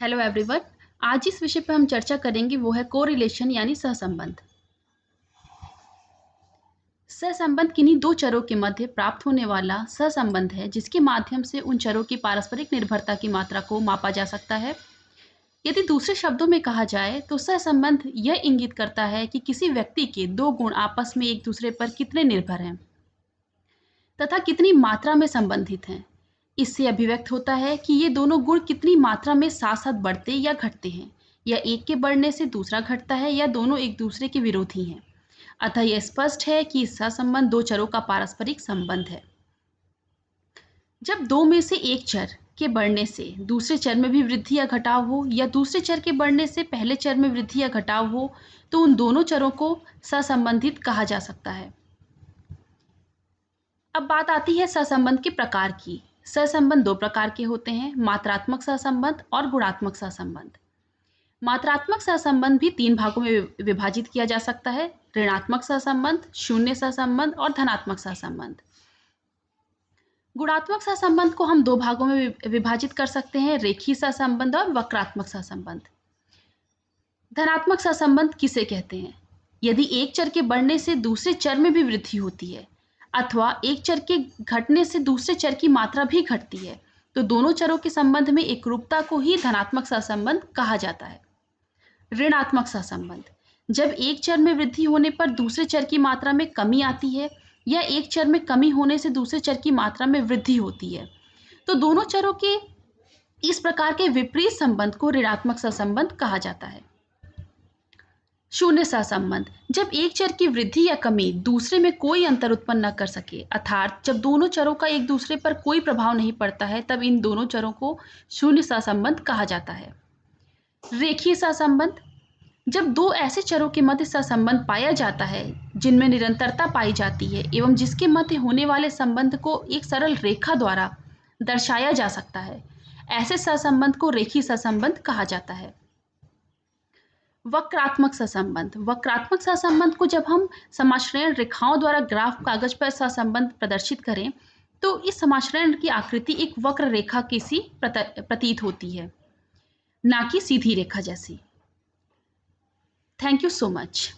Hello everyone. आज जिस विषय पर हम चर्चा करेंगे वो है कोरिलेशन यानी सहसंबंध। सहसंबंध किन्हीं दो चरों के मध्य प्राप्त होने वाला सहसंबंध है जिसके माध्यम से उन चरों की पारस्परिक निर्भरता की मात्रा को मापा जा सकता है। यदि दूसरे शब्दों में कहा जाए तो सहसंबंध यह इंगित करता है कि किसी व्यक्ति के दो गुण आपस में एक दूसरे पर कितने निर्भर हैं तथा कितनी मात्रा में संबंधित हैं। इससे अभिव्यक्त होता है कि ये दोनों गुण कितनी मात्रा में साथ साथ बढ़ते या घटते हैं, या एक के बढ़ने से दूसरा घटता है, या दोनों एक दूसरे के विरोधी हैं। अतः यह स्पष्ट है कि इसका संबंध दो चरों का पारस्परिक संबंध है। जब दो में से एक चर के बढ़ने से दूसरे चर में भी वृद्धि या घटाव हो, या दूसरे चर के बढ़ने से पहले चर में वृद्धि या घटाव हो, तो उन दोनों चरों को सहसंबंधित कहा जा सकता है। अब बात आती है सहसंबंध के प्रकार की। सहसंबंध दो प्रकार के होते हैं, मात्रात्मक सहसंबंध और गुणात्मक सहसंबंध। मात्रात्मक सहसंबंध भी तीन भागों में विभाजित किया जा सकता है, ऋणात्मक सहसंबंध, शून्य सहसंबंध और धनात्मक सहसंबंध। गुणात्मक सहसंबंध को हम दो भागों में विभाजित कर सकते हैं, रेखीय सहसंबंध और वक्रात्मक सहसंबंध। धनात्मक सहसंबंध किसे कहते हैं? यदि एक चर के बढ़ने से दूसरे चर में भी वृद्धि होती है, अथवा एक चर के घटने से दूसरे चर की मात्रा भी घटती है, तो दोनों चरों के संबंध में एकरूपता को ही धनात्मक सहसंबंध कहा जाता है। ऋणात्मक सहसंबंध, जब एक चर में वृद्धि होने पर दूसरे चर की मात्रा में कमी आती है, या एक चर में कमी होने से दूसरे चर की मात्रा में वृद्धि होती है, तो दोनों चरों के इस प्रकार के विपरीत संबंध को ऋणात्मक सहसंबंध कहा जाता है। शून्य सहसंबंध, जब एक चर की वृद्धि या कमी दूसरे में कोई अंतर उत्पन्न न कर सके, अर्थात जब दोनों चरों का एक दूसरे पर कोई प्रभाव नहीं पड़ता है, तब इन दोनों चरों को शून्य सहसंबंध कहा जाता है। रेखीय सहसंबंध, जब दो ऐसे चरों के मध्य सहसंबंध पाया जाता है जिनमें निरंतरता पाई जाती है एवं जिसके मध्य होने वाले संबंध को एक सरल रेखा द्वारा दर्शाया जा सकता है, ऐसे सहसंबंध को रेखीय सहसंबंध कहा जाता है। वक्रात्मक सहसंबंध, वक्रात्मक सहसंबंध को जब हम समाश्रयण रेखाओं द्वारा ग्राफ कागज पर सहसंबंध प्रदर्शित करें, तो इस समाश्रयण की आकृति एक वक्र रेखा की सी प्रतीत होती है, ना कि सीधी रेखा जैसी। Thank you so much.